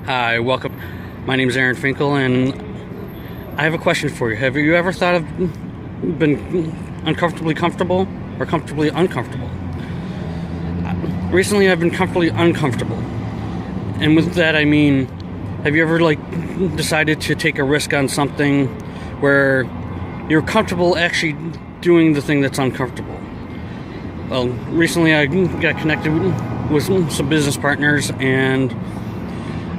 Hi, welcome. My name is Aaron Finkel, and I have a question for you. Have you ever thought of been uncomfortably comfortable or comfortably uncomfortable? Recently, I've been comfortably uncomfortable, and with that, I mean, have you ever decided to take a risk on something where you're comfortable actually doing the thing that's uncomfortable? Well, recently I got connected with some business partners, and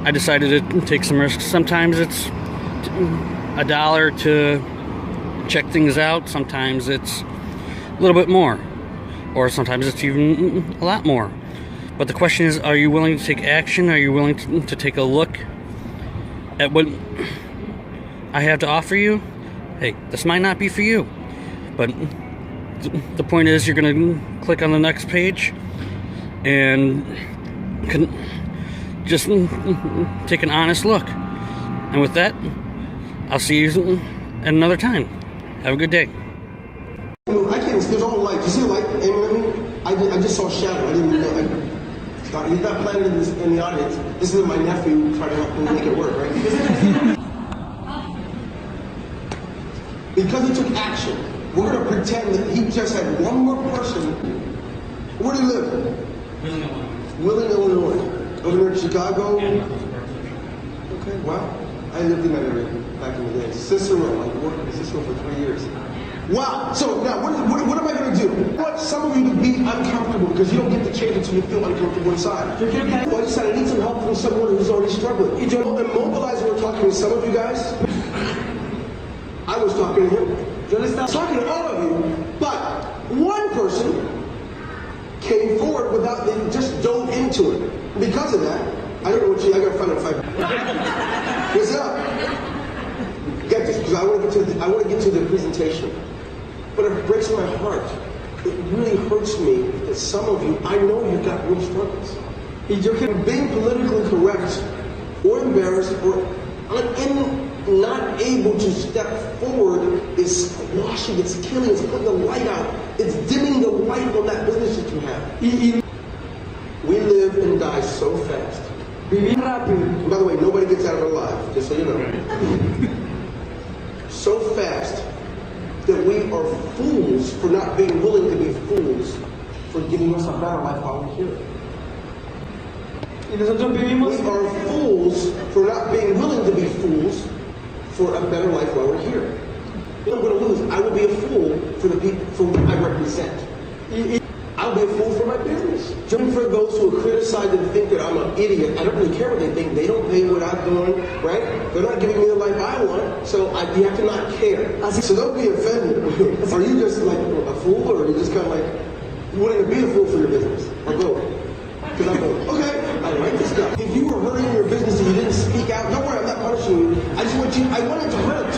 I decided to take some risks. Sometimes it's $1 to check things out. Sometimes it's a little bit more, or sometimes it's even a lot more. But the question is, are you willing to take action? Are you willing to take a look at what I have to offer you? Hey, this might not be for you, but the point is, you're going to click on the next page and just take an honest look. And with that, I'll see you at another time. Have a good day. I can't. There's all light. You see the light? You know what I mean? I just saw a shadow. I didn't even know. He's not planning in the audience. This is my nephew trying to help me make it work, right? Because he took action, we're going to pretend that he just had one more person. Where do you live? Wheeling, Illinois. Over there in Chicago? Okay, wow. I lived in that area back in the day. Cicero. I worked in Cicero for 3 years. Wow. So now, what am I going to do? I want some of you to be uncomfortable because you don't get the chance until you feel uncomfortable inside. Well, I decided I need some help from someone who's already struggling. Immobilizing, we're talking to some of you guys. I was talking to him. I was talking to all of you, but one person came forward without, they just dove into it. Because of that, I don't know what I gotta find out if I. What's up? Get this, because I want to get to the presentation. But it breaks my heart. It really hurts me that some of you, I know you've got real struggles. Being politically correct, or embarrassed, or not able to step forward is squashing, it's killing, it's putting the light out, it's dimming the light on that business that you have. We live and die so fast. And by the way, nobody gets out of it alive, just so you know. So fast that we are fools for not being willing to be fools for giving us a better life while we're here. We are fools for not being willing to be fools for a better life while we're here. What I'm going to lose, I will be a fool for the people for whom I represent. I'll be a fool for my business. Just for those who criticize and think that I'm an idiot, I don't really care what they think. They don't pay what I'm doing, right? They're not giving me the life I want, so you have to not care. So don't be offended. Are you just like a fool, or are you just kind of like wanting to be a fool for your business? Or both? Because I'm like, okay, I like this stuff. If you were hurting your business and you didn't speak out, don't worry, I'm not punishing you. I want it to hurt.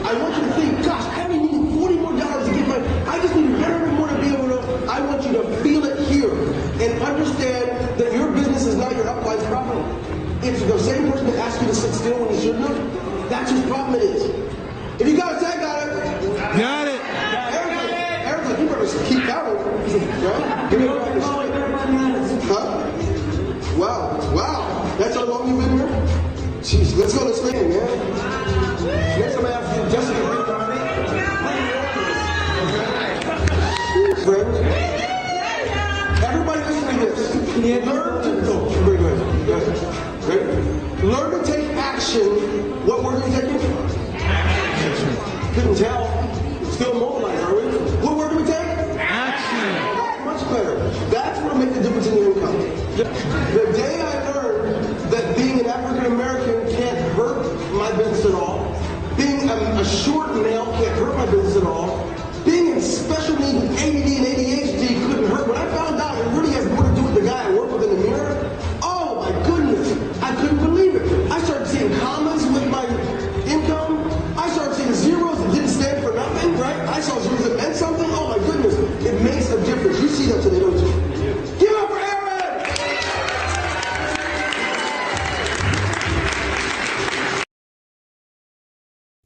I want you to think, gosh, I only need $40 more to get I just need better more to be able to, I want you to feel it here and understand that your business is not your upline problem. It's the same person that asked you to sit still when you shouldn't have. That's whose problem it is. If you got it, I got it. Got it. Aaron's like, you better keep going. Right? Give me a practice. Huh? Wow. That's how long you've been here? Jeez, let's go to Spain, man. Next time I ask you, Jessica, bring friends. Everybody listen to this. Learn to take action. What word are you taking? Action. Couldn't tell. Still mobilized, are we? What word do we take? Action. Much better. That's what will make the difference in your income. The day I learned that being an African American can't hurt my business at all, being a short male can't hurt my business at all, being in special needs with ADD and ADHD couldn't hurt. When I found out it really has more to do with the guy I work with in the mirror, oh my goodness, I couldn't believe it. I started seeing commas with my income. I started seeing zeros that didn't stand for nothing, right? I saw zeros that meant something. Oh my goodness, it makes a difference. You see that today, don't you? Give it up for Aaron!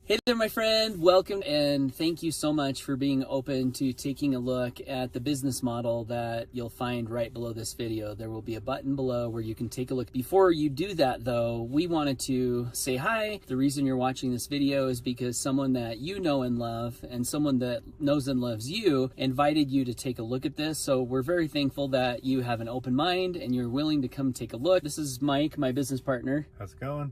Hey there, my friend. Welcome, and thank you so much for being open to taking a look at the business model that you'll find right below this video. There will be a button below where you can take a look. Before you do that, though, we wanted to say hi. The reason you're watching this video is because someone that you know and love, and someone that knows and loves you, invited you to take a look at this. So we're very thankful that you have an open mind and you're willing to come take a look. This is Mike, my business partner. How's it going?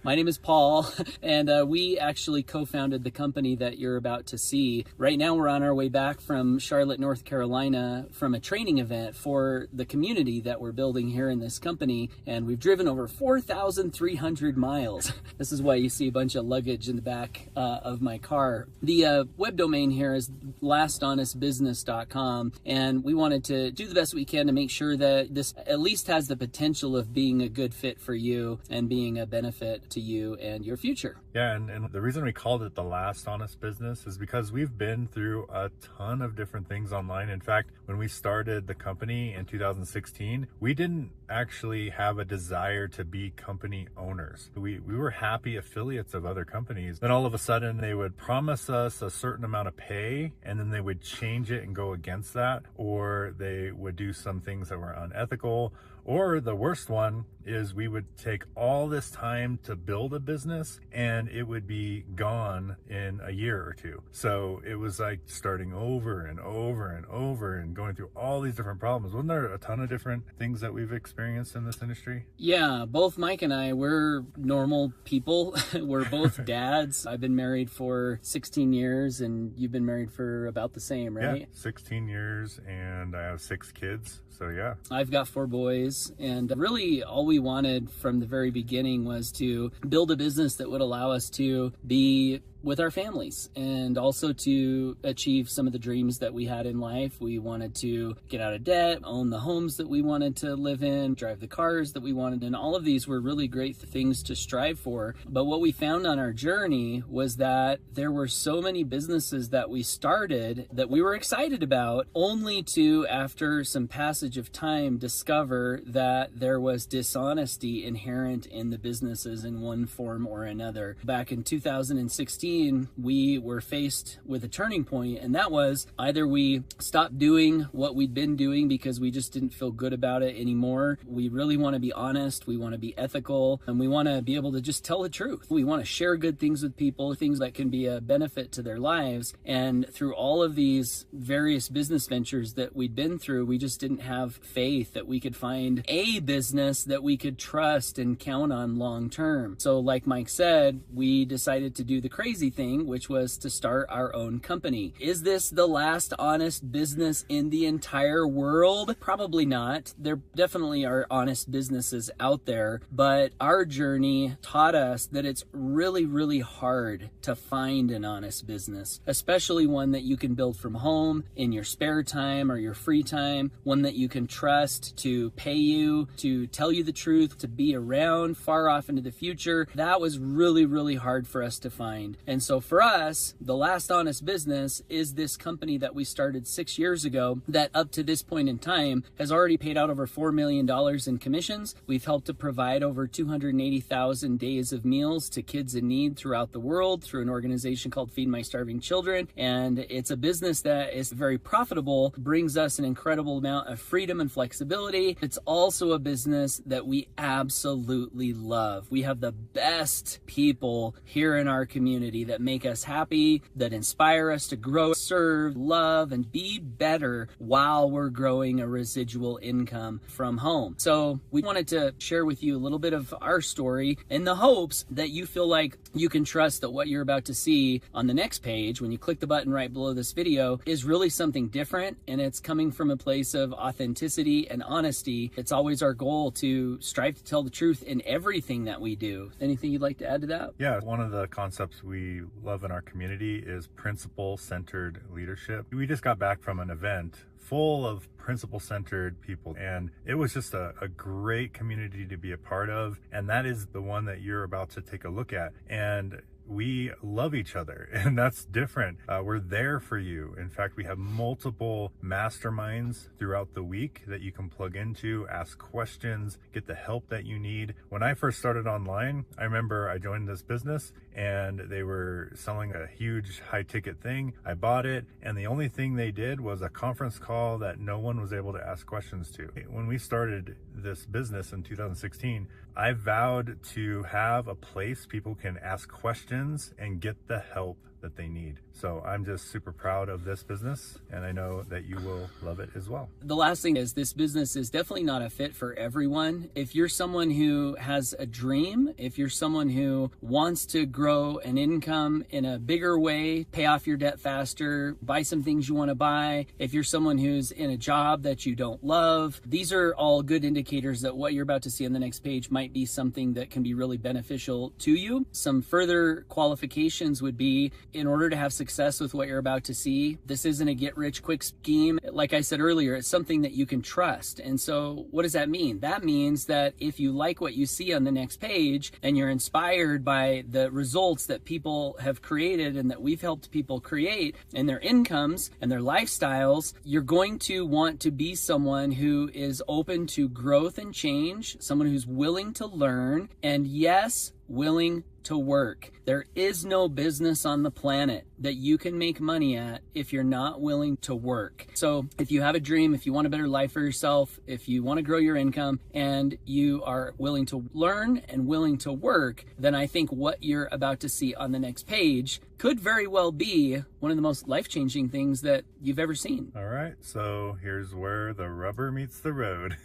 My name is Paul, and we actually co-founded the company that you're about to see. Right now we're on our way back from Charlotte, North Carolina from a training event for the community that we're building here in this company, and we've driven over 4,300 miles. This is why you see a bunch of luggage in the back of my car. The web domain here is lasthonestbusiness.com, and we wanted to do the best we can to make sure that this at least has the potential of being a good fit for you and being a benefit to you and your future. Yeah, and the reason we called it The Last Honest Business is because we've been through a ton of different things online. In fact, when we started the company in 2016, we didn't actually have a desire to be company owners. We were happy affiliates of other companies. Then all of a sudden they would promise us a certain amount of pay, and then they would change it and go against that, or they would do some things that were unethical. Or the worst one is we would take all this time to build a business and it would be gone in a year or two. So it was like starting over and over and over and going through all these different problems. Wasn't there a ton of different things that we've experienced in this industry? Yeah, both Mike and I, we're normal people. We're both dads. I've been married for 16 years and you've been married for about the same, right? Yeah, 16 years and I have 6 kids. So yeah. I've got 4 boys, and really all we wanted from the very beginning was to build a business that would allow us to be with our families and also to achieve some of the dreams that we had in life. We wanted to get out of debt, own the homes that we wanted to live in, drive the cars that we wanted, and all of these were really great things to strive for. But what we found on our journey was that there were so many businesses that we started that we were excited about, only to, after some passage of time, discover that there was dishonesty inherent in the businesses in one form or another. Back in 2016, we were faced with a turning point, and that was either we stopped doing what we'd been doing because we just didn't feel good about it anymore. We really want to be honest, we want to be ethical, and we want to be able to just tell the truth. We want to share good things with people, things that can be a benefit to their lives. And through all of these various business ventures that we'd been through, we just didn't have faith that we could find a business that we could trust and count on long term. So like Mike said, we decided to do the crazy thing, which was to start our own company. Is this the last honest business in the entire world? Probably not. There definitely are honest businesses out there, but our journey taught us that it's really, really hard to find an honest business, especially one that you can build from home in your spare time or your free time, one that you can trust to pay you, to tell you the truth, to be around far off into the future. That was really, really hard for us to find. And so for us, The Last Honest Business is this company that we started 6 years ago that up to this point in time has already paid out over $4 million in commissions. We've helped to provide over 280,000 days of meals to kids in need throughout the world through an organization called Feed My Starving Children. And it's a business that is very profitable, brings us an incredible amount of freedom and flexibility. It's also a business that we absolutely love. We have the best people here in our community that make us happy, that inspire us to grow, serve, love, and be better while we're growing a residual income from home. So we wanted to share with you a little bit of our story in the hopes that you feel like you can trust that what you're about to see on the next page, when you click the button right below this video, is really something different, and it's coming from a place of authenticity and honesty. It's always our goal to strive to tell the truth in everything that we do. Anything you'd like to add to that? Yeah, one of the concepts we love in our community is principle-centered leadership. We just got back from an event full of principle-centered people, and it was just a great community to be a part of, and that is the one that you're about to take a look at. And we love each other, and that's different. We're there for you. In fact, we have multiple masterminds throughout the week that you can plug into, ask questions, get the help that you need. When I first started online, I remember I joined this business and they were selling a huge high ticket thing. I bought it, and the only thing they did was a conference call that no one was able to ask questions to. When we started this business in 2016, I vowed to have a place people can ask questions and get the help that they need. So I'm just super proud of this business, and I know that you will love it as well. The last thing is, this business is definitely not a fit for everyone. If you're someone who has a dream, if you're someone who wants to grow an income in a bigger way, pay off your debt faster, buy some things you want to buy, if you're someone who's in a job that you don't love, these are all good indicators that what you're about to see on the next page might be something that can be really beneficial to you. Some further qualifications would be, in order to have success with what you're about to see, this isn't a get-rich-quick scheme. Like I said earlier, it's something that you can trust. And so what does that mean? That means that if you like what you see on the next page and you're inspired by the results that people have created and that we've helped people create and their incomes and their lifestyles, you're going to want to be someone who is open to growth and change, someone who's willing to learn, and yes, willing to work. There is no business on the planet that you can make money at if you're not willing to work. So if you have a dream, if you want a better life for yourself, if you want to grow your income and you are willing to learn and willing to work, then I think what you're about to see on the next page could very well be one of the most life-changing things that you've ever seen. All right, so here's where the rubber meets the road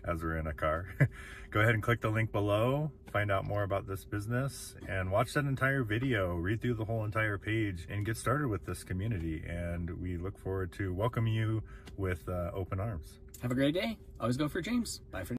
as we're in a car. Go ahead and click the link below, find out more about this business, and watch that entire video, read through the whole entire page, and get started with this community. And we look forward to welcoming you with open arms. Have a great day. Always go for James. Bye for now.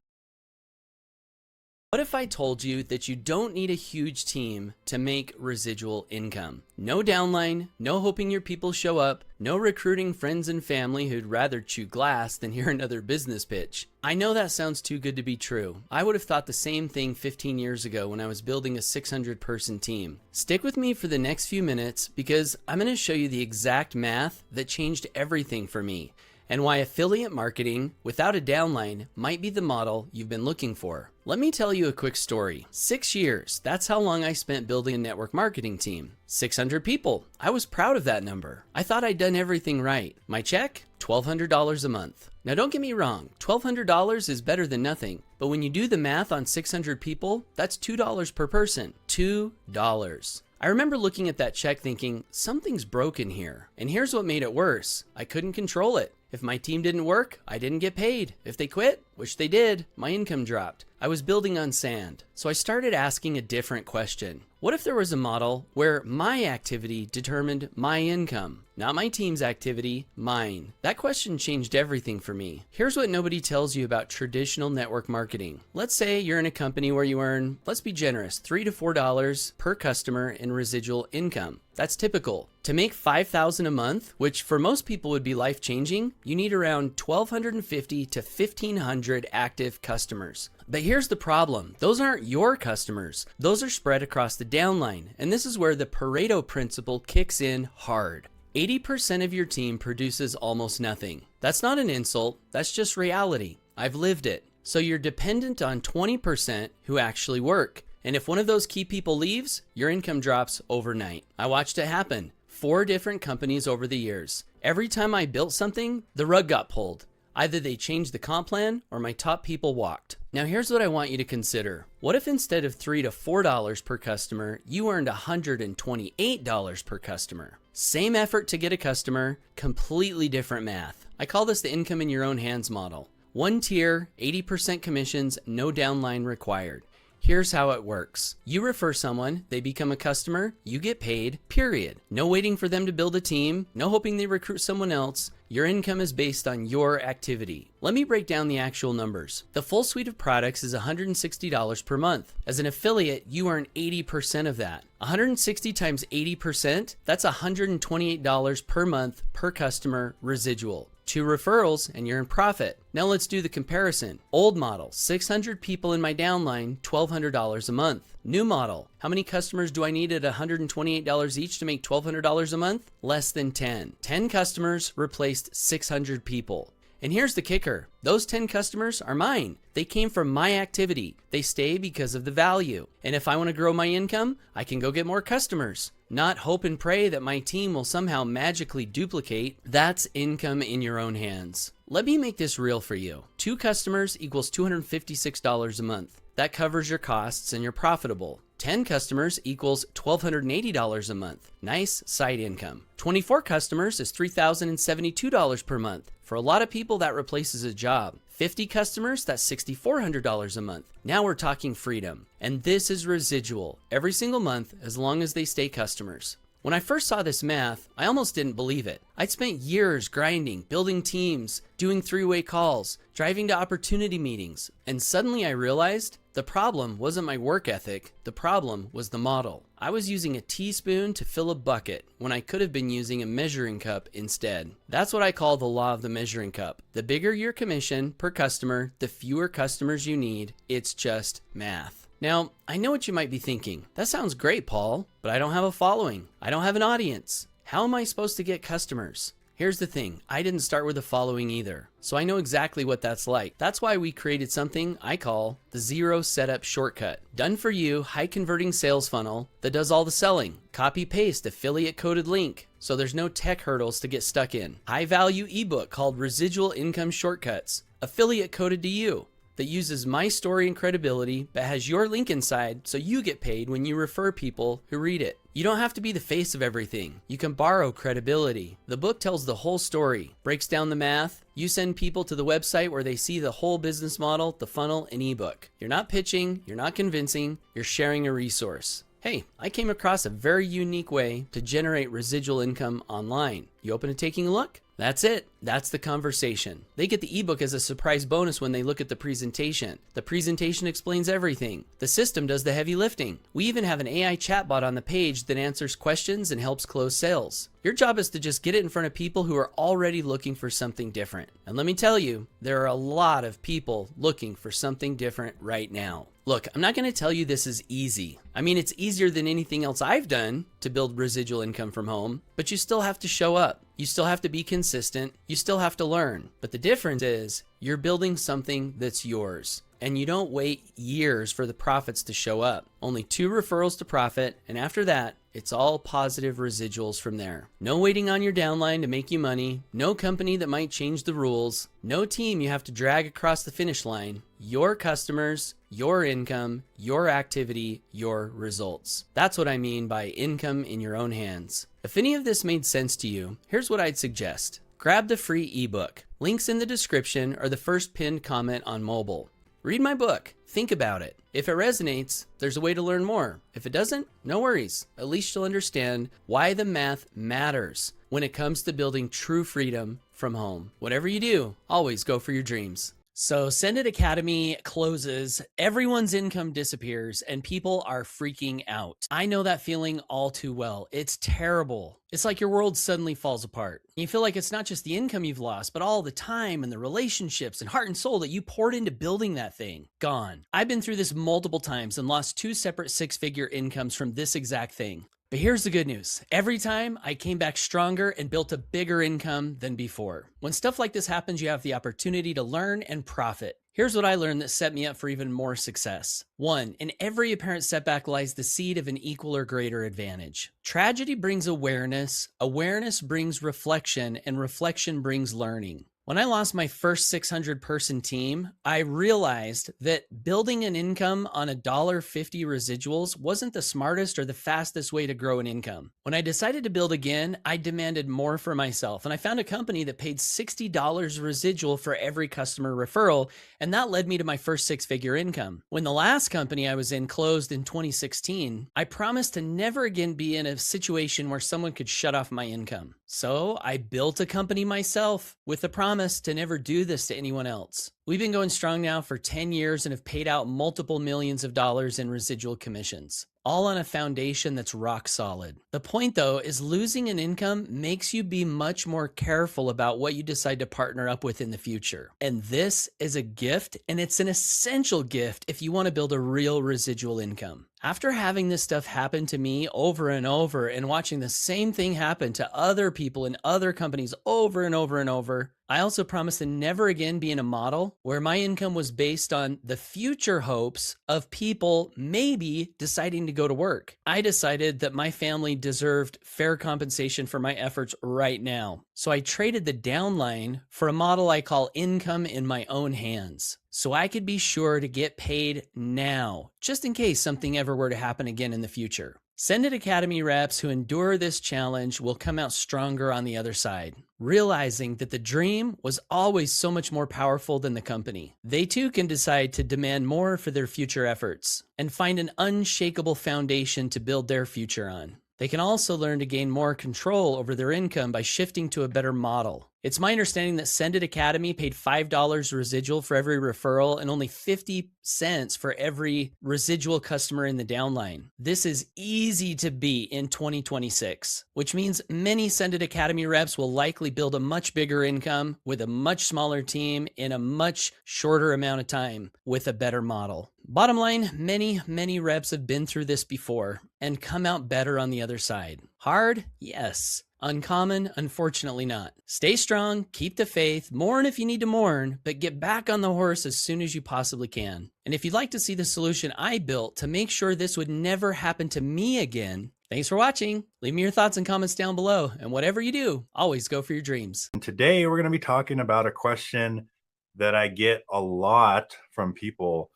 What if I told you that you don't need a huge team to make residual income? No downline, no hoping your people show up, no recruiting friends and family who'd rather chew glass than hear another business pitch. I know that sounds too good to be true. I would have thought the same thing 15 years ago when I was building a 600-person team. Stick with me for the next few minutes because I'm going to show you the exact math that changed everything for me, and why affiliate marketing without a downline might be the model you've been looking for. Let me tell you a quick story. 6 years, that's how long I spent building a network marketing team. 600 people, I was proud of that number. I thought I'd done everything right. My check, $1,200 a month. Now don't get me wrong, $1,200 is better than nothing, but when you do the math on 600 people, that's $2 per person. $2. I remember looking at that check thinking, something's broken here. And here's what made it worse. I couldn't control it. If my team didn't work, I didn't get paid. If they quit, which they did, my income dropped. I was building on sand. So I started asking a different question. What if there was a model where my activity determined my income? Not my team's activity, mine. That question changed everything for me. Here's what nobody tells you about traditional network marketing. Let's say you're in a company where you earn, let's be generous, $3 to $4 per customer in residual income. That's typical. To make $5,000 a month, which for most people would be life-changing, you need around 1,250 to 1,500 active customers. But here's the problem. Those aren't your customers. Those are spread across the downline. And this is where the Pareto principle kicks in hard. 80% of your team produces almost nothing. That's not an insult. That's just reality. I've lived it. So you're dependent on 20% who actually work. And if one of those key people leaves, your income drops overnight. I watched it happen. 4 different companies over the years. Every time I built something, the rug got pulled. Either they changed the comp plan or my top people walked. Now here's what I want you to consider. What if instead of $3 to $4 per customer, you earned $128 per customer? Same effort to get a customer, completely different math. I call this the income in your own hands model. One tier, 80% commissions, no downline required. Here's how it works. You refer someone, they become a customer, you get paid, period. No waiting for them to build a team, no hoping they recruit someone else. Your income is based on your activity. Let me break down the actual numbers. The full suite of products is $160 per month. As an affiliate, you earn 80% of that. 160 times 80%, that's $128 per month per customer residual. 2 referrals and you're in profit. Now let's do the comparison. Old model, 600 people in my downline, $1,200 a month. New model, how many customers do I need at $128 each to make $1,200 a month? Less than 10. 10 customers replaced 600 people. And here's the kicker. Those 10 customers are mine. They came from my activity. They stay because of the value. And if I want to grow my income, I can go get more customers. Not hope and pray that my team will somehow magically duplicate. That's income in your own hands. Let me make this real for you. 2 customers equals $256 a month. That covers your costs and you're profitable. 10 customers equals $1,280 a month. Nice side income. 24 customers is $3,072 per month. For a lot of people, that replaces a job. 50 customers, that's $6,400 a month. Now we're talking freedom. And this is residual every single month as long as they stay customers. When I first saw this math, I almost didn't believe it. I'd spent years grinding, building teams, doing 3-way calls, driving to opportunity meetings, and suddenly I realized the problem wasn't my work ethic, the problem was the model. I was using a teaspoon to fill a bucket when I could have been using a measuring cup instead. That's what I call the law of the measuring cup. The bigger your commission per customer, the fewer customers you need. It's just math. Now, I know what you might be thinking. That sounds great, Paul, but I don't have a following. I don't have an audience. How am I supposed to get customers? Here's the thing, I didn't start with a following either, so I know exactly what that's like. That's why we created something I call the Zero Setup Shortcut. Done for you, high converting sales funnel that does all the selling. Copy paste affiliate coded link, so there's no tech hurdles to get stuck in. High value ebook called Residual Income Shortcuts, affiliate coded to you, that uses my story and credibility but has your link inside so you get paid when you refer people who read it. You don't have to be the face of everything. You can borrow credibility. The book tells the whole story, breaks down the math. You send people to the website where they see the whole business model, the funnel, and ebook. You're not pitching, you're not convincing, you're sharing a resource. Hey, I came across a very unique way to generate residual income online. You open to taking a look? That's it. That's the conversation. They get the ebook as a surprise bonus when they look at the presentation. The presentation explains everything. The system does the heavy lifting. We even have an AI chatbot on the page that answers questions and helps close sales. Your job is to just get it in front of people who are already looking for something different. And let me tell you, there are a lot of people looking for something different right now. Look, I'm not going to tell you this is easy. I mean, it's easier than anything else I've done to build residual income from home, but you still have to show up. You still have to be consistent. You still have to learn. But the difference is you're building something that's yours. And you don't wait years for the profits to show up. Only 2 referrals to profit, and after that, it's all positive residuals from there. No waiting on your downline to make you money. No company that might change the rules. No team you have to drag across the finish line. Your customers, your income, your activity, your results. That's what I mean by income in your own hands. If any of this made sense to you, here's what I'd suggest. Grab the free ebook. Links in the description or the first pinned comment on mobile. Read my book. Think about it. If it resonates, there's a way to learn more. If it doesn't, no worries. At least you'll understand why the math matters when it comes to building true freedom from home. Whatever you do, always go for your dreams. So Send It Academy closes, everyone's income disappears, and people are freaking out. I know that feeling all too well. It's terrible. It's like your world suddenly falls apart. You feel like it's not just the income you've lost, but all the time and the relationships and heart and soul that you poured into building that thing. Gone. I've been through this multiple times and lost 2 separate 6-figure incomes from this exact thing. But here's the good news. Every time I came back stronger and built a bigger income than before. When stuff like this happens, you have the opportunity to learn and profit. Here's what I learned that set me up for even more success. 1, in every apparent setback lies the seed of an equal or greater advantage. Tragedy brings awareness, awareness brings reflection, and reflection brings learning. When I lost my first 600-person team, I realized that building an income on $1.50 residuals wasn't the smartest or the fastest way to grow an income. When I decided to build again, I demanded more for myself, and I found a company that paid $60 residual for every customer referral, and that led me to my first 6-figure income. When the last company I was in closed in 2016, I promised to never again be in a situation where someone could shut off my income. So I built a company myself with the promise to never do this to anyone else. We've been going strong now for 10 years and have paid out multiple millions of dollars in residual commissions, all on a foundation that's rock solid. The point, though, is losing an income makes you be much more careful about what you decide to partner up with in the future. And this is a gift, and it's an essential gift if you want to build a real residual income. After having this stuff happen to me over and over and watching the same thing happen to other people in other companies over and over and over, I also promised to never again be in a model where my income was based on the future hopes of people maybe deciding to go to work. I decided that my family deserved fair compensation for my efforts right now. So I traded the downline for a model I call income in my own hands, so I could be sure to get paid now, just in case something ever were to happen again in the future. Send It Academy reps who endure this challenge will come out stronger on the other side, realizing that the dream was always so much more powerful than the company. They too can decide to demand more for their future efforts and find an unshakable foundation to build their future on. They can also learn to gain more control over their income by shifting to a better model. It's my understanding that Send It Academy paid $5 residual for every referral and only 50 cents for every residual customer in the downline. This is easy to beat in 2026, which means many Send It Academy reps will likely build a much bigger income with a much smaller team in a much shorter amount of time with a better model. Bottom line, many reps have been through this before and come out better on the other side. Hard? Yes. Uncommon? Unfortunately not. Stay strong, keep the faith, mourn if you need to mourn, but get back on the horse as soon as you possibly can. And if you'd like to see the solution I built to make sure this would never happen to me again, thanks for watching. Leave me your thoughts and comments down below. And whatever you do, always go for your dreams. And today we're going to be talking about a question that I get a lot from people.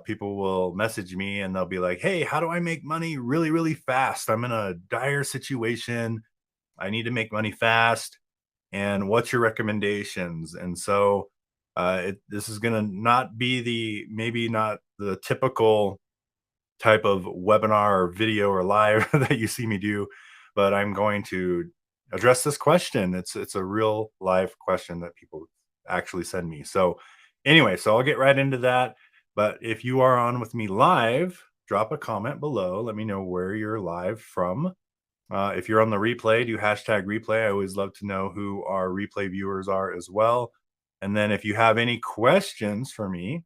People will message me and they'll be like, hey, how do I make money really, really fast? I'm in a dire situation. I need to make money fast. And what's your recommendations? And so this is going to not be maybe not the typical type of webinar or video or live that you see me do, but I'm going to address this question. It's a real live question that people actually send me. So anyway, so I'll get right into that. But if you are on with me live, drop a comment below. Let me know where you're live from. If you're on the replay, do #replay. I always love to know who our replay viewers are as well. And then if you have any questions for me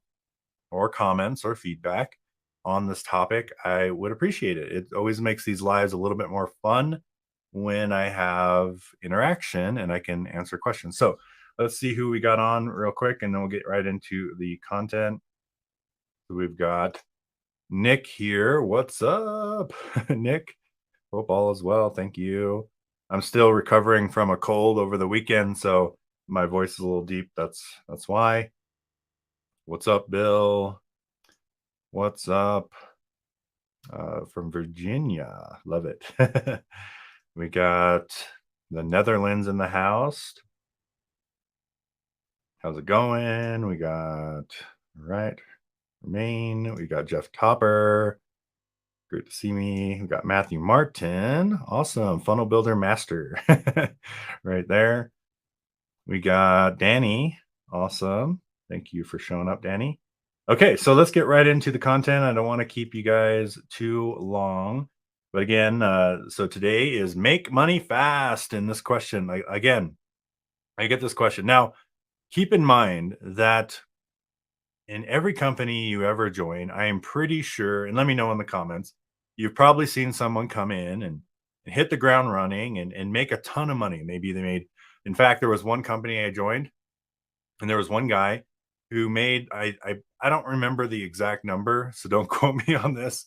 or comments or feedback on this topic, I would appreciate it. It always makes these lives a little bit more fun when I have interaction and I can answer questions. So let's see who we got on real quick, and then we'll get right into the content. So we've got Nick here. What's up, Nick? Hope all is well. Thank you. I'm still recovering from a cold over the weekend, so my voice is a little deep. That's why. What's up, Bill? What's up? From Virginia. Love it. We got the Netherlands in the house. How's it going? We got, right, Maine. We got Jeff Topper. Great to see me. We got Matthew Martin. Awesome. Funnel Builder Master. Right there. We got Danny. Awesome. Thank you for showing up, Danny. Okay, so let's get right into the content. I don't want to keep you guys too long. But again, so today is make money fast. And this question, again, I get this question. Now, keep in mind that in every company you ever join, I am pretty sure, and let me know in the comments, you've probably seen someone come in and hit the ground running and make a ton of money. Maybe they made, in fact, there was one company I joined, and there was one guy who made, I don't remember the exact number, so don't quote me on this,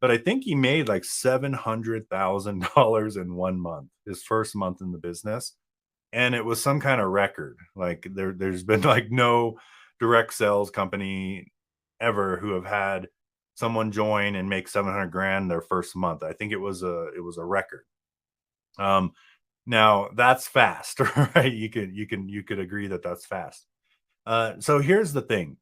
but I think he made like $700,000 in 1 month, his first month in the business. And it was some kind of record. Like there's been like no direct sales company ever who have had someone join and make 700 grand their first month. I think it was a record. Now that's fast, right? You could agree that that's fast. So here's the thing.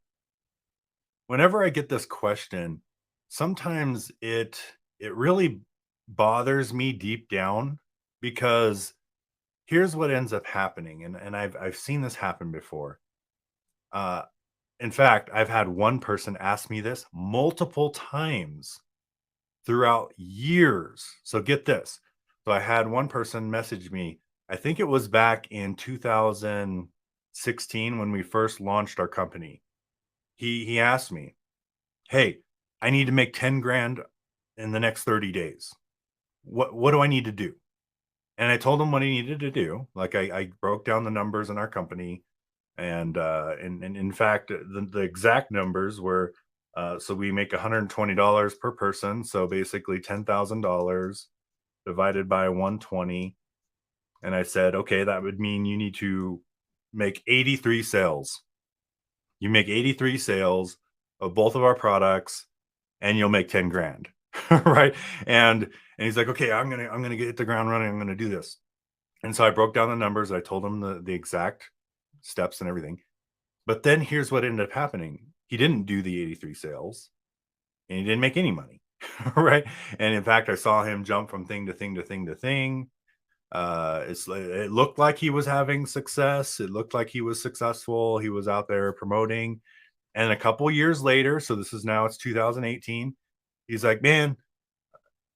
Whenever I get this question, sometimes it really bothers me deep down, because here's what ends up happening. And I've seen this happen before. In fact, I've had one person ask me this multiple times throughout years. So get this. So I had one person message me, I think it was back in 2016 when we first launched our company. He asked me, "Hey, I need to make 10 grand in the next 30 days. What do I need to do?" And I told him what he needed to do. Like I broke down the numbers in our company, and in fact, the exact numbers were, so we make $120 per person, so basically $10,000 divided by 120. And I said, okay, that would mean you need to make 83 sales. You make 83 sales of both of our products, and you'll make 10 grand. Right. And he's like, okay, I'm gonna hit the ground running. I'm gonna do this. And so I broke down the numbers. I told him the exact steps and everything. But then here's what ended up happening. He didn't do the 83 sales, and he didn't make any money. Right. And in fact, I saw him jump from thing to thing to thing to thing. It looked like he was having success. It looked like he was successful. He was out there promoting. And a couple years later, so this is now it's 2018. He's like, man,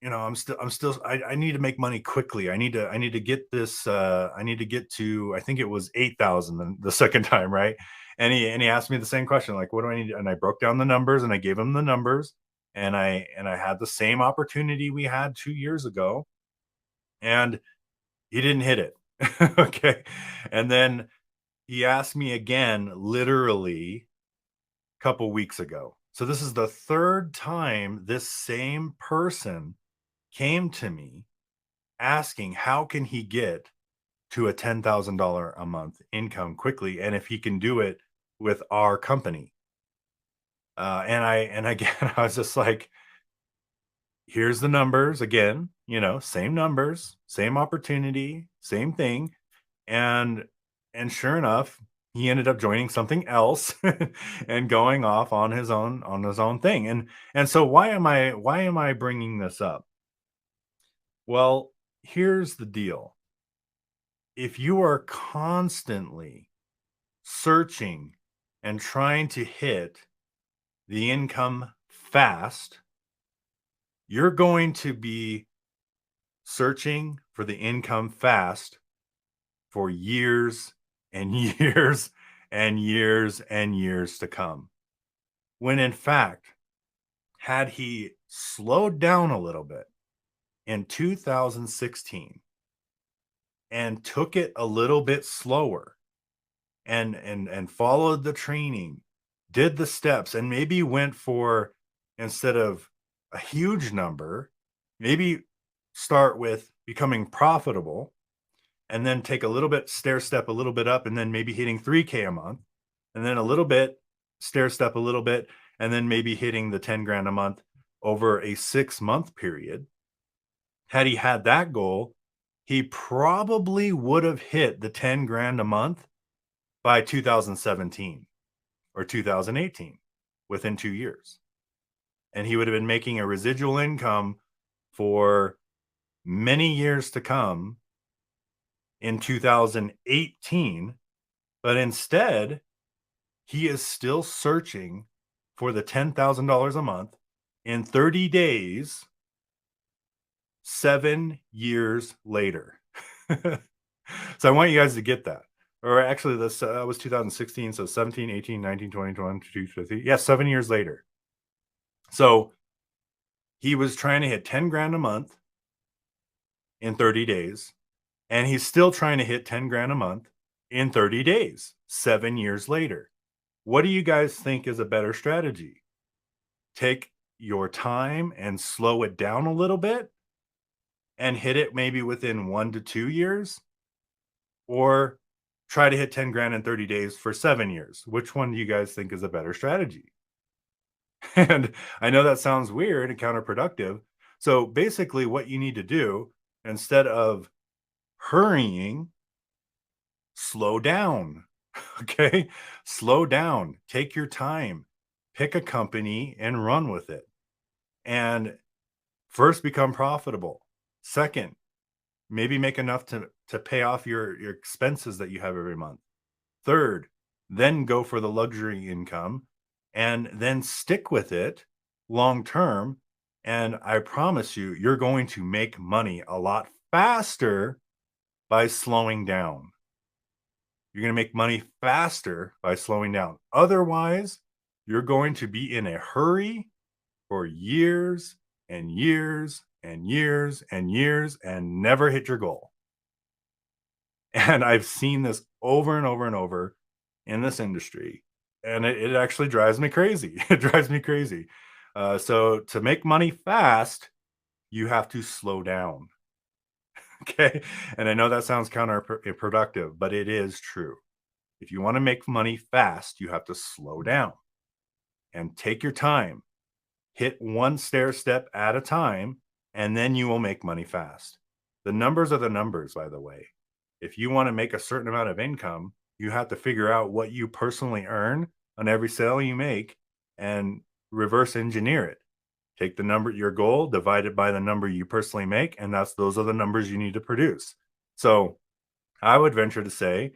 I need to make money quickly. I need to get this. I need to get to, I think it was 8,000 the second time. Right. And he asked me the same question, like, what do I need? And I broke down the numbers and I gave him the numbers, and I had the same opportunity we had 2 years ago, and he didn't hit it. Okay. And then he asked me again, literally a couple weeks ago. So this is the third time this same person came to me asking how can he get to a $10,000 a month income quickly, and if he can do it with our company. And again, I was just like, here's the numbers again, same numbers, same opportunity, same thing. And sure enough, he ended up joining something else and going off on his own thing. And so why am I bringing this up? Well, here's the deal. If you are constantly searching and trying to hit the income fast, you're going to be searching for the income fast for years and years and years and years to come. When in fact, had he slowed down a little bit in 2016 and took it a little bit slower and followed the training, did the steps, and maybe went for, instead of a huge number, maybe start with becoming profitable, and then take a little bit stair step a little bit up, and then maybe hitting 3K a month, and then a little bit stair step a little bit, and then maybe hitting the 10 grand a month over a 6-month period. Had he had that goal, he probably would have hit the 10 grand a month by 2017 or 2018, within 2 years. And he would have been making a residual income for many years to come in 2018. But instead, he is still searching for the $10,000 a month in 30 days, 7 years later. So I want you guys to get that. Or actually, that was 2016. So 17, 18, 19, 20, 22, 23. Yeah, 7 years later. So he was trying to hit 10 grand a month in 30 days. And he's still trying to hit 10 grand a month in 30 days, 7 years later. What do you guys think is a better strategy? Take your time and slow it down a little bit and hit it maybe within 1 to 2 years, or try to hit 10 grand in 30 days for 7 years. Which one do you guys think is a better strategy? And I know that sounds weird and counterproductive. So basically what you need to do, instead of hurrying, slow down. Okay. Slow down, take your time, pick a company and run with it. And first, become profitable. Second, maybe make enough to pay off your expenses that you have every month. Third, then go for the luxury income, and then stick with it long term. And I promise you, you're going to make money a lot faster by slowing down. You're going to make money faster by slowing down. Otherwise, you're going to be in a hurry for years and years and years and years and never hit your goal. And I've seen this over and over and over in this industry. And it actually drives me crazy. It drives me crazy. So to make money fast, you have to slow down. Okay. And I know that sounds counterproductive, but it is true. If you want to make money fast, you have to slow down and take your time. Hit one stair step at a time, and then you will make money fast. The numbers are the numbers, by the way. If you want to make a certain amount of income, you have to figure out what you personally earn on every sale you make and reverse engineer it. Take the number, your goal, divide it by the number you personally make, and those are the numbers you need to produce. So I would venture to say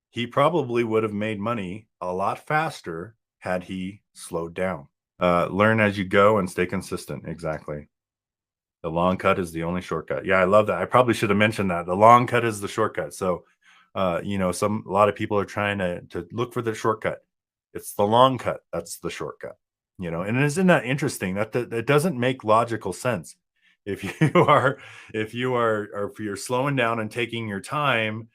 he probably would have made money a lot faster had he slowed down. Learn as you go and stay consistent. Exactly. The long cut is the only shortcut. Yeah, I love that. I probably should have mentioned that. The long cut is the shortcut. So, a lot of people are trying to look for the shortcut. It's the long cut. That's the shortcut. And isn't that interesting? That it doesn't make logical sense. If you're slowing down and taking your time,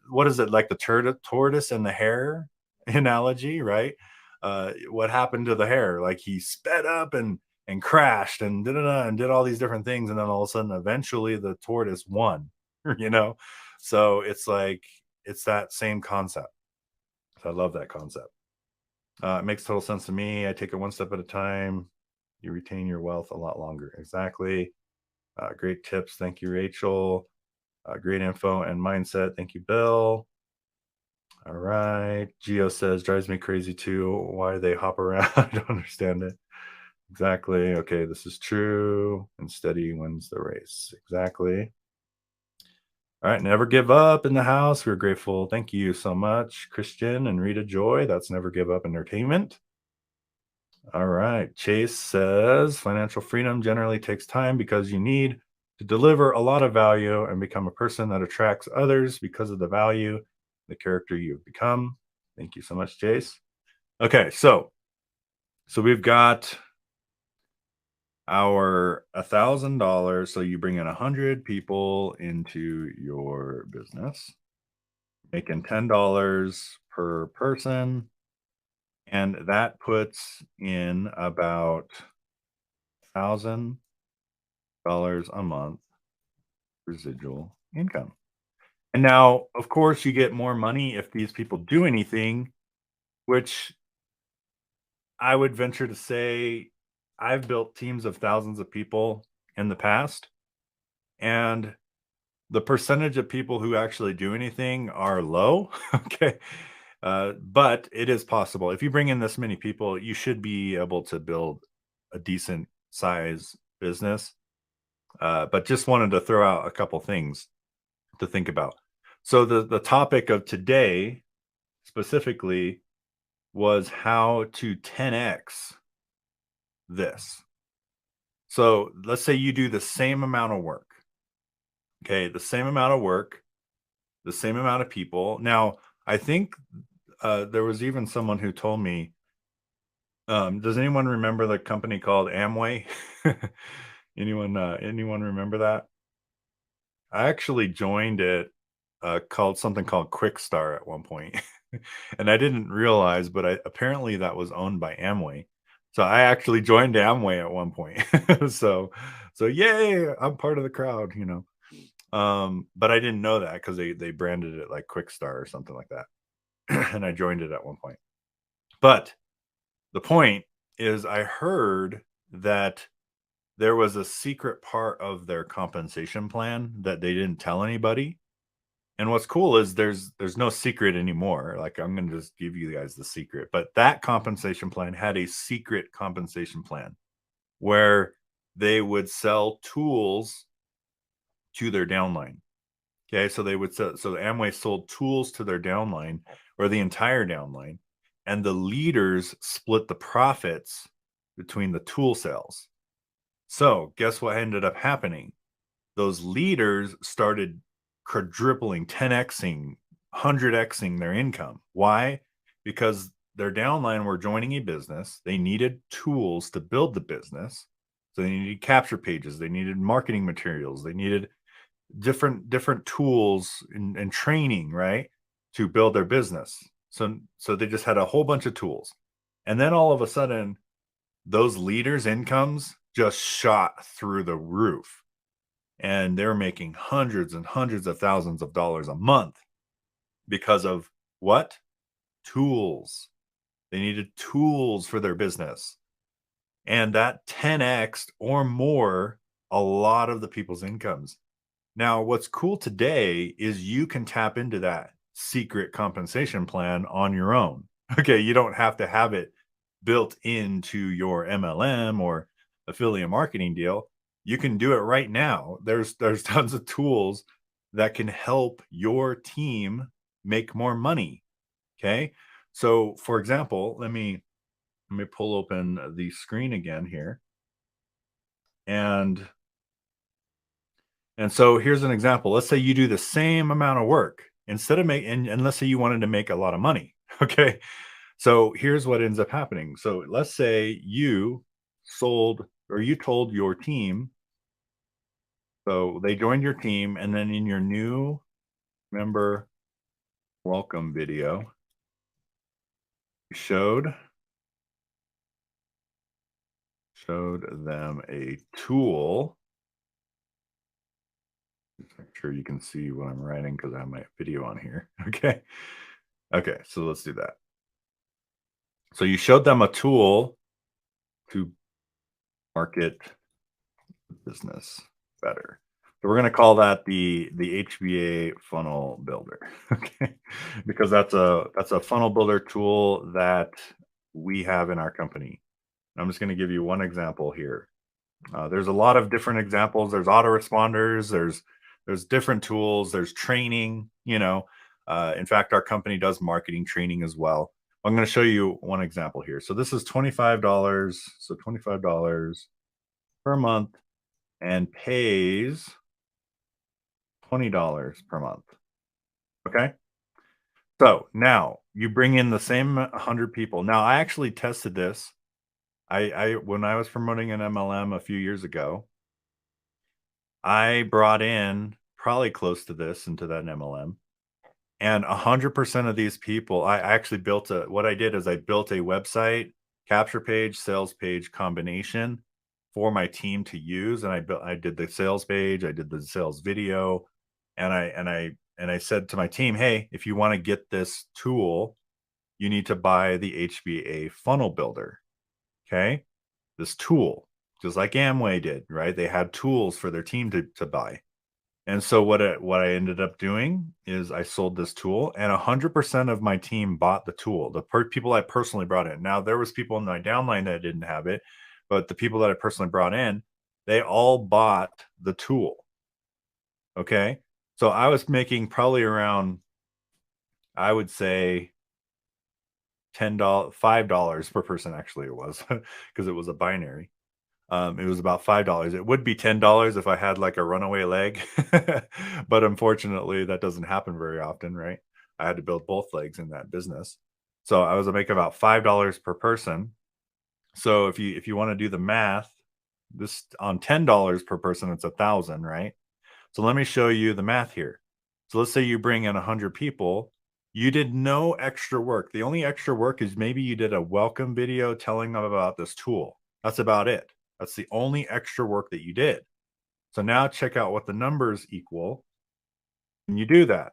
what is it, like the tortoise and the hare analogy, right? What happened to the hare? Like he sped up and crashed and did all these different things, and then all of a sudden, eventually, the tortoise won. So it's like it's that same concept. So I love that concept. It makes total sense to me. I take it one step at a time. You retain your wealth a lot longer. Exactly. Great tips. Thank you, Rachel. Great info and mindset. Thank you, Bill. All right. Geo says, drives me crazy too. Why they hop around? I don't understand it. Exactly. Okay, this is true. And steady wins the race. Exactly. All right. Never give up in the house. We're grateful. Thank you so much, Christian and Rita Joy. That's Never Give Up Entertainment. All right. Chase says, financial freedom generally takes time because you need to deliver a lot of value and become a person that attracts others because of the value, the character you've become. Thank you so much, Chase. Okay, so we've got our $1,000. So you bring in 100 people into your business, making $10 per person, and that puts in about $1,000 a month residual income. And now, of course, you get more money if these people do anything, which I would venture to say I've built teams of thousands of people in the past, and the percentage of people who actually do anything are low. Okay. But it is possible. If you bring in this many people, you should be able to build a decent size business. But just wanted to throw out a couple things to think about. So the topic of today specifically was how to 10x this. So let's say you do the same amount of work. Okay, the same amount of work, the same amount of people. Now, I think there was even someone who told me, does anyone remember the company called Amway? Anyone remember that? I actually joined it called Quickstar at one point. And I didn't realize, but apparently that was owned by Amway. So I actually joined Amway at one point. so yay, I'm part of the crowd, but I didn't know that because they branded it like Quickstar or something like that. And I joined it at one point. But the point is, I heard that there was a secret part of their compensation plan that they didn't tell anybody. And what's cool is there's no secret anymore. Like, I'm going to just give you guys the secret. But that compensation plan had a secret compensation plan where they would sell tools to their downline. Okay, so they would sell, so Amway sold tools to their downline or the entire downline, and the leaders split the profits between the tool sales. So, guess what ended up happening? Those leaders started quadrupling, 10xing, 100xing their income. Why? Because their downline were joining a business. They needed tools to build the business. So they needed capture pages, they needed marketing materials, they needed different tools and training, right? To build their business. So they just had a whole bunch of tools. And then all of a sudden, those leaders' incomes just shot through the roof. And they're making hundreds and hundreds of thousands of dollars a month because of what? Tools. They needed tools for their business. And that 10x or more a lot of the people's incomes. Now, what's cool today is you can tap into that secret compensation plan on your own. Okay, you don't have to have it built into your MLM or affiliate marketing deal. You can do it right now. There's tons of tools that can help your team make more money. Okay? So, for example, let me pull open the screen again here. And so here's an example. Let's say you do the same amount of work instead of and let's say you wanted to make a lot of money. Okay. So here's what ends up happening. So let's say you sold or you told your team. So they joined your team, and then in your new member welcome video, you showed them a tool. Make sure you can see what I'm writing because I have my video on here. Okay. Okay. So let's do that. So you showed them a tool to market business better. So we're going to call that the HBA funnel builder. Okay. Because that's a funnel builder tool that we have in our company. I'm just going to give you one example here. There's a lot of different examples. There's autoresponders. There's different tools. There's training. In fact, our company does marketing training as well. I'm going to show you one example here. So this is $25. So $25 per month and pays $20 per month. Okay. So now you bring in the same 100 people. Now I actually tested this. When I was promoting an MLM a few years ago, I brought in probably close to this into that MLM. And 100% of these people, I actually what I did is I built a website, capture page, sales page combination for my team to use. And I did the sales page, I did the sales video, and I said to my team, hey, if you want to get this tool, you need to buy the HBA funnel builder. Okay. This tool, just like Amway did, right? They had tools for their team to buy. And so what I ended up doing is I sold this tool, and 100% of my team bought the tool. The people I personally brought in. Now there was people in my downline that didn't have it, but the people that I personally brought in, they all bought the tool. Okay, so I was making probably around, I would say, $5 per person. Actually, it was because it was a binary. It was about $5. It would be $10 if I had like a runaway leg, but unfortunately that doesn't happen very often, right? I had to build both legs in that business. So I was making about $5 per person. So if you want to do the math, this on $10 per person, it's 1,000, right? So let me show you the math here. So let's say you bring in 100 people. You did no extra work. The only extra work is maybe you did a welcome video telling them about this tool. That's about it. That's the only extra work that you did. So now check out what the numbers equal when you do that.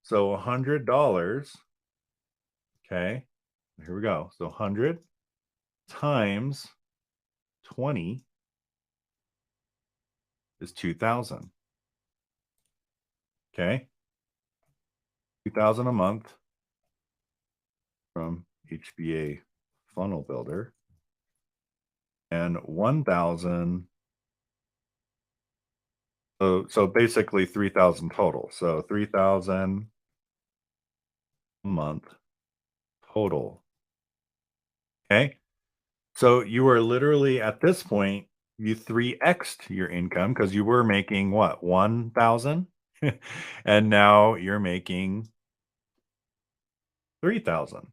So $100. Okay, here we go. So 100 times 20 is 2,000. Okay, 2,000 a month from HBA Funnel Builder, and 1,000. So basically 3,000 total. So 3,000 a month total. Okay. So you were literally at this point, you 3x'd your income because you were making what, 1,000? And now you're making 3,000,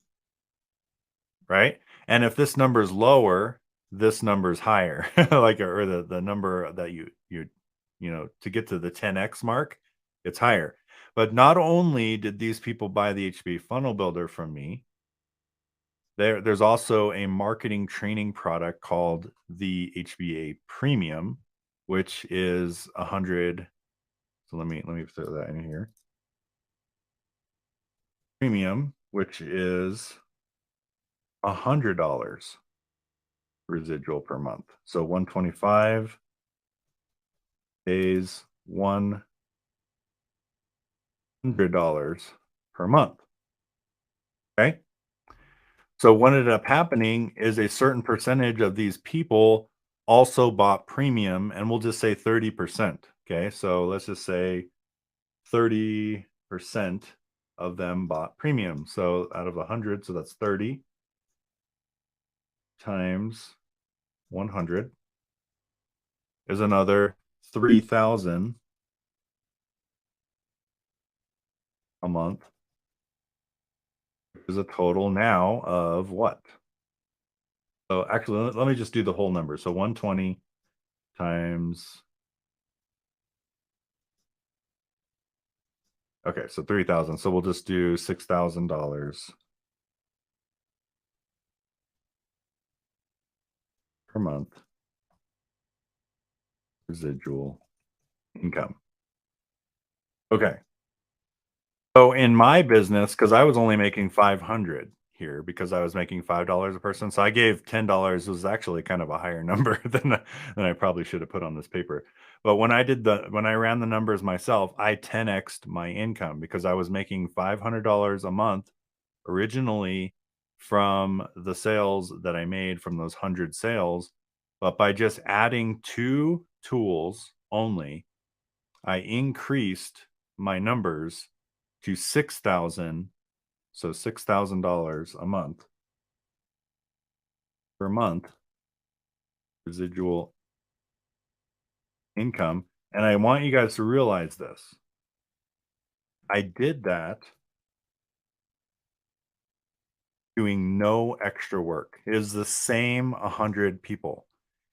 right? And if this number is lower, this number is higher, like, or the number that to get to the 10x mark, it's higher. But not only did these people buy the HBA funnel builder from me, there's also a marketing training product called the HBA Premium, which is 100. So let me throw that in here. Premium, which is $100 residual per month. So 125 days, $100 per month. Okay. So what ended up happening is a certain percentage of these people also bought premium, and we'll just say 30%. Okay. So let's just say 30% of them bought premium. So out of 100, so that's 30 times 100 is another 3,000 a month. Is a total now of what? So actually, let me just do the whole number. So 120 times. Okay, so 3,000. So we'll just do $6,000 per month residual income. Okay. So in my business, because I was only making 500 here because I was making $5 a person. So I gave $10 was actually kind of a higher number than I probably should have put on this paper. But when I ran the numbers myself, I 10x'd my income because I was making $500 a month originally from the sales that I made from those 100 sales. But by just adding 2 tools only, I increased my numbers to 6,000, so $6,000 a month per month residual income. And I want you guys to realize this. I did that doing no extra work. It is the same 100 people.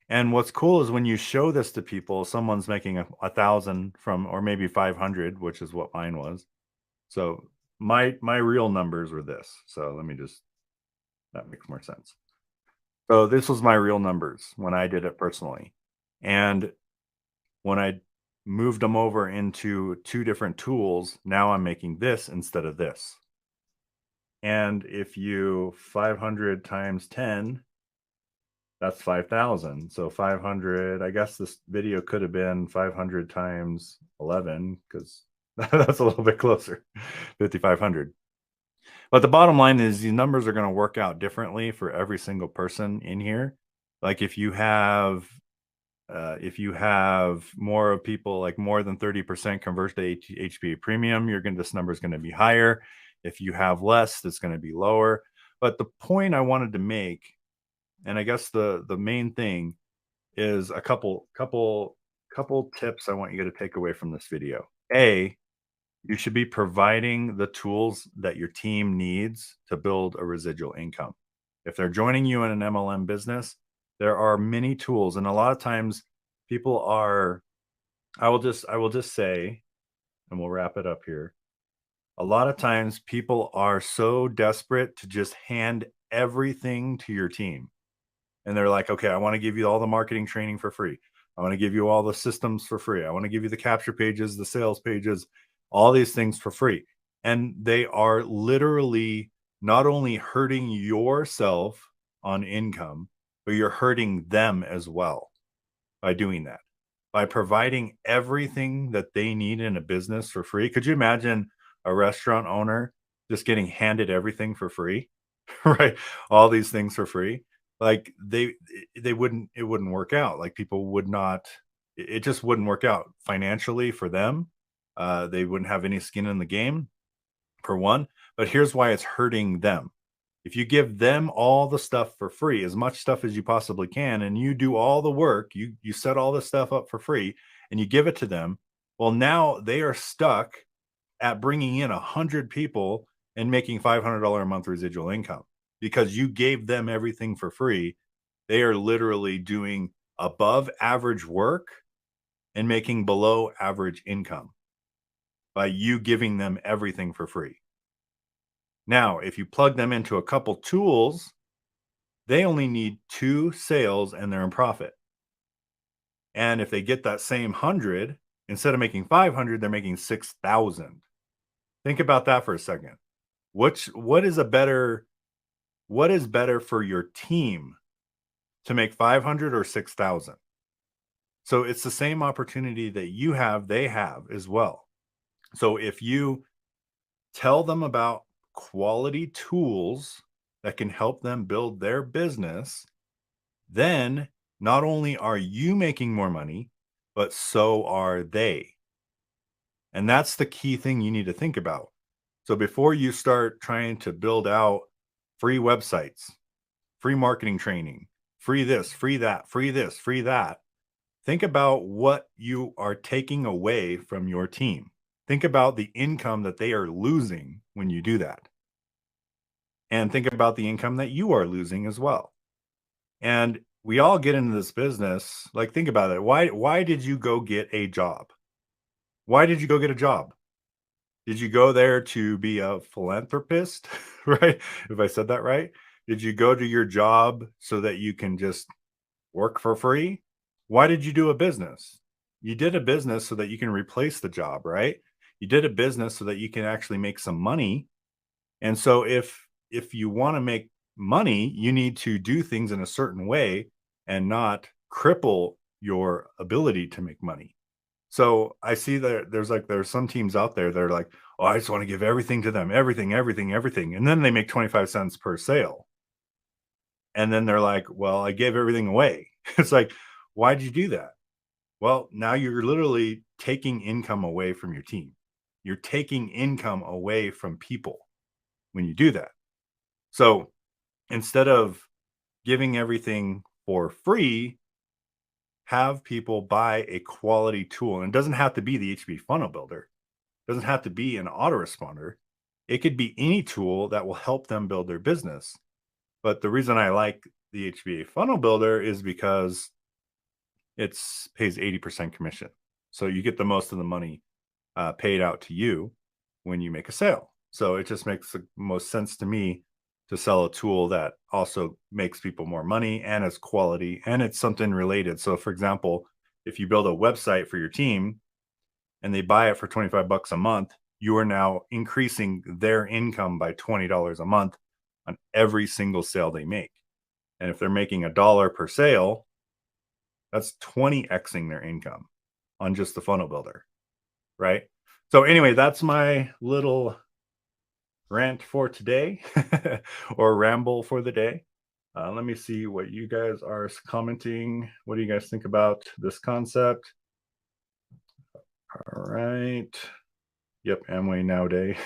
And what's cool is when you show this to people, someone's making 1,000 from, or maybe 500, which is what mine was. So my real numbers were this. So let me just, that makes more sense. So this was my real numbers when I did it personally. And when I moved them over into 2 different tools, now I'm making this instead of this. And if you 500 times 10, that's 5,000. So 500, I guess this video could have been 500 times 11 because that's a little bit closer, 5,500. But the bottom line is these numbers are going to work out differently for every single person in here. Like if you have more of people, like more than 30% convert to HBA Premium, this number is going to be higher. If you have less, it's going to be lower. But the point I wanted to make, and I guess the main thing is a couple tips I want you to take away from this video. A, you should be providing the tools that your team needs to build a residual income. If they're joining you in an MLM business, there are many tools. And a lot of times people are, I will just say, and we'll wrap it up here. A lot of times people are so desperate to just hand everything to your team. And they're like, okay, I want to give you all the marketing training for free. I want to give you all the systems for free. I want to give you the capture pages, the sales pages, all these things for free. And they are literally not only hurting yourself on income, but you're hurting them as well by doing that. By providing everything that they need in a business for free. Could you imagine a restaurant owner just getting handed everything for free? Right? All these things for free. Like it wouldn't work out. Like people would not, it just wouldn't work out financially for them. They wouldn't have any skin in the game, for one. But here's why it's hurting them. If you give them all the stuff for free, as much stuff as you possibly can, and you do all the work, you set all the stuff up for free and you give it to them, well, now they are stuck at bringing in 100 people and making $500 a month residual income because you gave them everything for free. They are literally doing above average work and making below average income by you giving them everything for free. Now, if you plug them into a couple tools, they only need 2 sales and they're in profit. And if they get that same 100, instead of making 500, they're making 6,000. Think about that for a second. What is better for your team, to make 500 or 6,000? So it's the same opportunity that you have, they have as well. So if you tell them about quality tools that can help them build their business, then not only are you making more money, but so are they. And that's the key thing you need to think about. So before you start trying to build out free websites, free marketing training, free this, free that, free this, free that, think about what you are taking away from your team. Think about the income that they are losing when you do that. And think about the income that you are losing as well. And we all get into this business. Like, think about it. Why did you go get a job? Why did you go get a job? Did you go there to be a philanthropist, right? If I said that right. Did you go to your job so that you can just work for free? Why did you do a business? You did a business so that you can replace the job, right? You did a business so that you can actually make some money. And so if you want to make money, you need to do things in a certain way and not cripple your ability to make money. So I see that there's some teams out there that are like, oh, I just want to give everything to them, everything. And then they make 25 cents per sale. And then they're like, well, I gave everything away. It's like, why'd you do that? Well, now you're literally taking income away from your team. You're taking income away from people when you do that. So instead of giving everything for free, have people buy a quality tool. And it doesn't have to be the HBA funnel builder. It doesn't have to be an autoresponder. It could be any tool that will help them build their business. But the reason I like the HBA funnel builder is because it pays 80% commission. So you get the most of the money paid out to you when you make a sale. So it just makes the most sense to me to sell a tool that also makes people more money and is quality and it's something related. So for example, if you build a website for your team and they buy it for $25 a month, you are now increasing their income by $20 a month on every single sale they make. And if they're making $1 per sale, that's 20xing their income on just the funnel builder, right? So anyway, that's my little rant for today or ramble for the day. Let me see what you guys are commenting. What do you guys think about this concept? All right. Yep, Amway nowadays.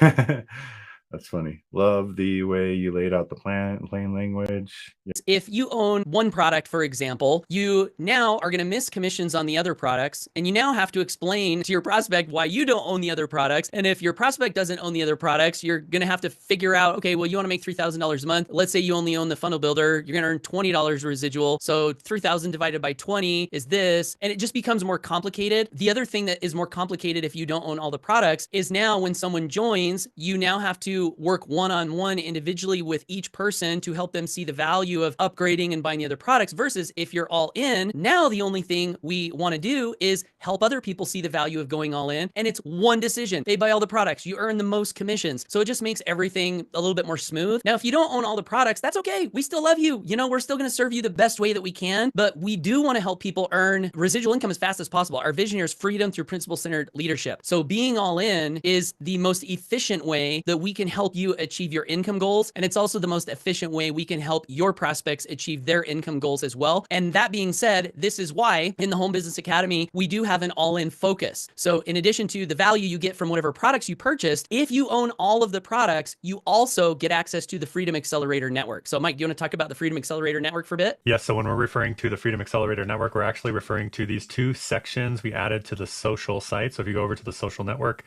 That's funny. Love the way you laid out the plain language. Yep. If you own one product, for example, you now are going to miss commissions on the other products, and you now have to explain to your prospect why you don't own the other products. And if your prospect doesn't own the other products, you're going to have to figure out, okay, well, you want to make $3,000 a month. Let's say you only own the funnel builder. You're going to earn $20 residual. So 3,000 divided by 20 is this, and it just becomes more complicated. The other thing that is more complicated if you don't own all the products is now when someone joins, you now have to work one-on-one individually with each person to help them see the value of upgrading and buying the other products, versus if you're all in, now the only thing we want to do is help other people see the value of going all in. And it's one decision. They buy all the products. You earn the most commissions. So it just makes everything a little bit more smooth. Now, if you don't own all the products, that's okay. We still love you. You know, we're still going to serve you the best way that we can, but we do want to help people earn residual income as fast as possible. Our vision here is freedom through principle-centered leadership. So being all in is the most efficient way that we can can help you achieve your income goals. And it's also the most efficient way we can help your prospects achieve their income goals as well. And that being said, this is why in the Home Business Academy, we do have an all-in focus. So in addition to the value you get from whatever products you purchased, if you own all of the products, you also get access to the Freedom Accelerator Network. So Mike, do you want to talk about the Freedom Accelerator Network for a bit? Yes, so when we're referring to the Freedom Accelerator Network, we're actually referring to these two sections we added to the social site. So if you go over to the social network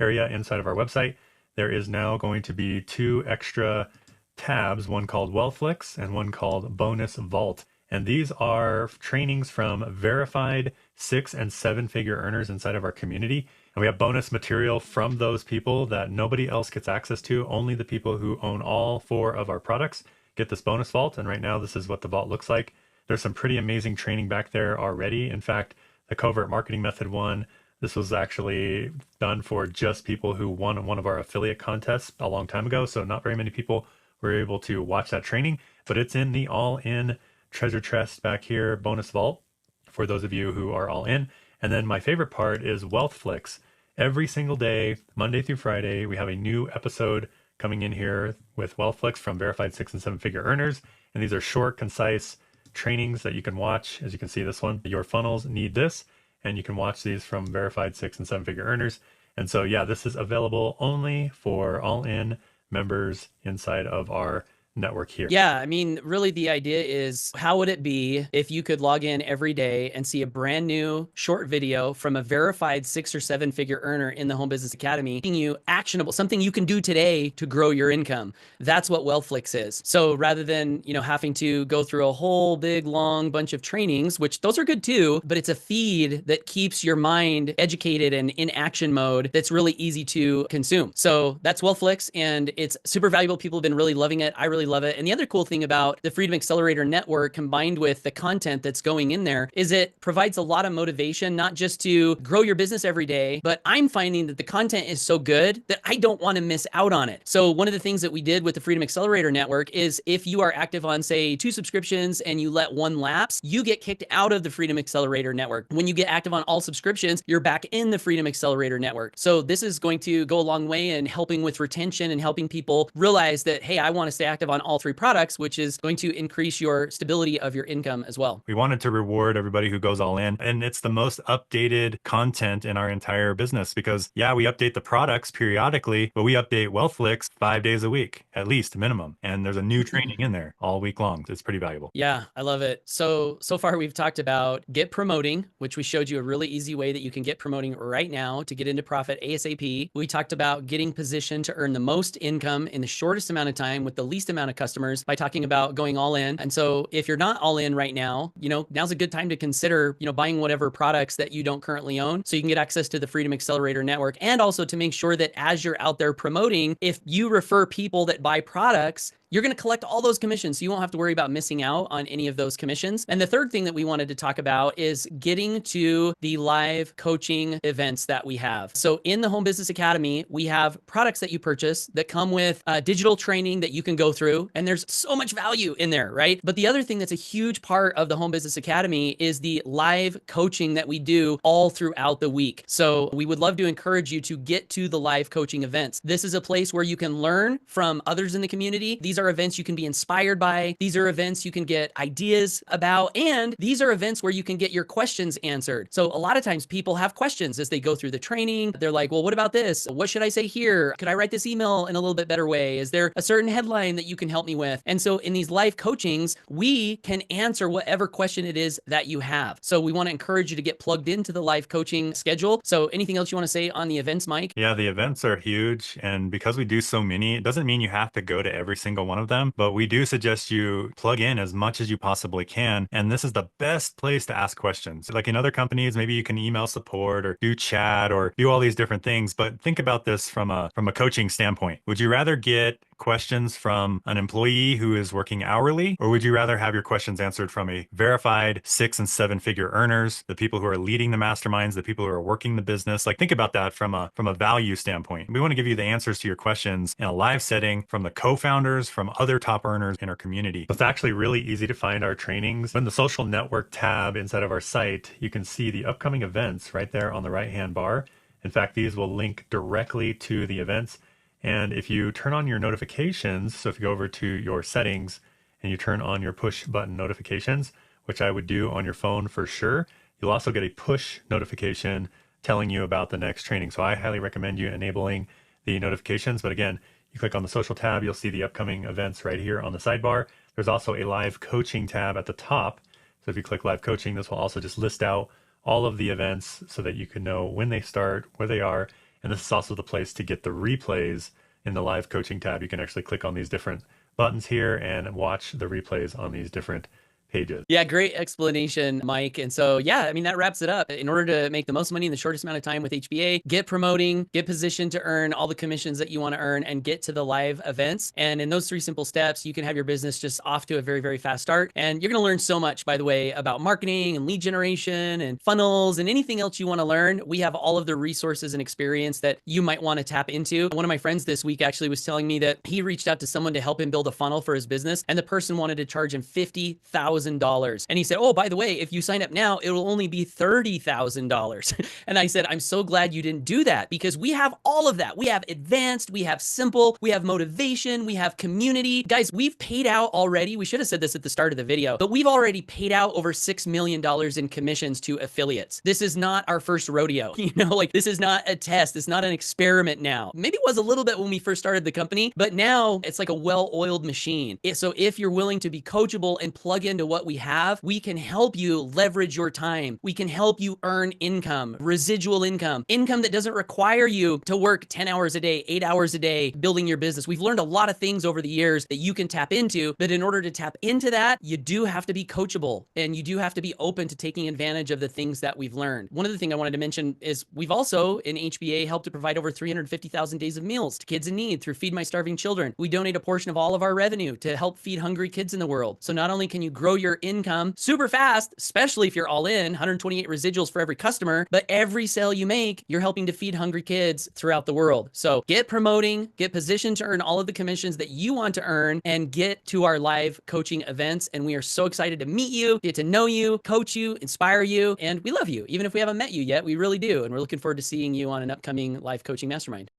area inside of our website, there is now going to be two extra tabs, one called Wealthflix and one called Bonus Vault. And these are trainings from verified 6- and 7-figure earners inside of our community. And we have bonus material from those people that nobody else gets access to. Only the people who own all 4 of our products get this bonus vault. And right now, this is what the vault looks like. There's some pretty amazing training back there already. In fact, the Covert Marketing Method one, this was actually done for just people who won one of our affiliate contests a long time ago. So not very many people were able to watch that training, but it's in the all-in treasure chest back here, bonus vault, for those of you who are all in. And then my favorite part is Wealthflix. Every single day, Monday through Friday, we have a new episode coming in here with Wealthflix from verified 6- and 7-figure earners. And these are short, concise trainings that you can watch. As you can see, this one, Your Funnels Need This. And you can watch these from verified 6- and 7-figure earners. And so, yeah, this is available only for all-in members inside of our network here. Yeah, I mean, really the idea is, how would it be if you could log in every day and see a brand new short video from a verified 6- or 7-figure earner in the Home Business Academy, giving you actionable, something you can do today to grow your income. That's what Wealthflix is. So rather than, having to go through a whole big, long bunch of trainings, which those are good too, but it's a feed that keeps your mind educated and in action mode that's really easy to consume. So that's Wealthflix, and it's super valuable. People have been really loving it. I really love it. And the other cool thing about the Freedom Accelerator Network combined with the content that's going in there is it provides a lot of motivation, not just to grow your business every day, but I'm finding that the content is so good that I don't want to miss out on it. So one of the things that we did with the Freedom Accelerator Network is if you are active on, say, 2 subscriptions and you let one lapse, you get kicked out of the Freedom Accelerator Network. When you get active on all subscriptions, you're back in the Freedom Accelerator Network. So this is going to go a long way in helping with retention and helping people realize that, hey, I want to stay active on all 3 products, which is going to increase your stability of your income as well. We wanted to reward everybody who goes all in, and it's the most updated content in our entire business because, yeah, we update the products periodically, but we update Wealthflix 5 days a week, at least minimum. And there's a new training in there all week long. It's pretty valuable. Yeah, I love it. So far we've talked about get promoting, which we showed you a really easy way that you can get promoting right now to get into profit ASAP. We talked about getting positioned to earn the most income in the shortest amount of time with the least amount of customers by talking about going all in. And so if you're not all in right now, now's a good time to consider, buying whatever products that you don't currently own so you can get access to the Freedom Accelerator Network, and also to make sure that as you're out there promoting, if you refer people that buy products, you're going to collect all those commissions. So you won't have to worry about missing out on any of those commissions. And the third thing that we wanted to talk about is getting to the live coaching events that we have. So in the Home Business Academy, we have products that you purchase that come with digital training that you can go through. And there's so much value in there, right? But the other thing that's a huge part of the Home Business Academy is the live coaching that we do all throughout the week. So we would love to encourage you to get to the live coaching events. This is a place where you can learn from others in the community. These are events you can be inspired by. These are events you can get ideas about. And these are events where you can get your questions answered. So a lot of times people have questions as they go through the training. They're like, well, what about this? What should I say here? Could I write this email in a little bit better way? Is there a certain headline that you can help me with? And so in these live coachings, we can answer whatever question it is that you have. So we want to encourage you to get plugged into the live coaching schedule. So anything else you want to say on the events, Mike? Yeah, the events are huge. And because we do so many, it doesn't mean you have to go to every single one of them, but we do suggest you plug in as much as you possibly can. And this is the best place to ask questions. Like in other companies, maybe you can email support or do chat or do all these different things. But think about this from a coaching standpoint. Would you rather get questions from an employee who is working hourly, or would you rather have your questions answered from a verified 6- and 7-figure earners, the people who are leading the masterminds, the people who are working the business? Like, think about that from a value standpoint. We want to give you the answers to your questions in a live setting from the co-founders, from other top earners in our community. It's actually really easy to find our trainings. In the social network tab inside of our site, you can see the upcoming events right there on the right-hand bar. In fact, these will link directly to the events. And if you turn on your notifications, so if you go over to your settings and you turn on your push button notifications, which I would do on your phone for sure, you'll also get a push notification telling you about the next training. So I highly recommend you enabling the notifications. But again, you click on the social tab, you'll see the upcoming events right here on the sidebar. There's also a live coaching tab at the top. So if you click live coaching, this will also just list out all of the events so that you can know when they start, where they are. And this is also the place to get the replays in the live coaching tab. You can actually click on these different buttons here and watch the replays on these different pages. Yeah, great explanation, Mike. And so, yeah, I mean, that wraps it up. In order to make the most money in the shortest amount of time with HBA, get promoting, get positioned to earn all the commissions that you want to earn, and get to the live events. And in those 3 simple steps, you can have your business just off to a very, very fast start. And you're going to learn so much, by the way, about marketing and lead generation and funnels and anything else you want to learn. We have all of the resources and experience that you might want to tap into. One of my friends this week actually was telling me that he reached out to someone to help him build a funnel for his business, and the person wanted to charge him $50,000. And he said, oh, by the way, if you sign up now, it will only be $30,000. And I said, I'm so glad you didn't do that, because we have all of that. We have advanced, we have simple, we have motivation, we have community. Guys, we've paid out already. We should have said this at the start of the video, but we've already paid out over $6 million in commissions to affiliates. This is not our first rodeo. Like, this is not a test. It's not an experiment now. Maybe it was a little bit when we first started the company, but now it's like a well-oiled machine. So if you're willing to be coachable and plug into what we have, we can help you leverage your time. We can help you earn income, residual income that doesn't require you to work 10 hours a day, 8 hours a day, building your business. We've learned a lot of things over the years that you can tap into, but in order to tap into that, you do have to be coachable, and you do have to be open to taking advantage of the things that we've learned. One of the things I wanted to mention is we've also in HBA helped to provide over 350,000 days of meals to kids in need through Feed My Starving Children. We donate a portion of all of our revenue to help feed hungry kids in the world. So not only can you grow your income super fast, especially if you're all in, 128 residuals for every customer, but every sale you make, you're helping to feed hungry kids throughout the world. So get promoting, get positioned to earn all of the commissions that you want to earn, and get to our live coaching events. And we are so excited to meet you, get to know you, coach you, inspire you, and we love you. Even if we haven't met you yet, we really do. And we're looking forward to seeing you on an upcoming live coaching mastermind.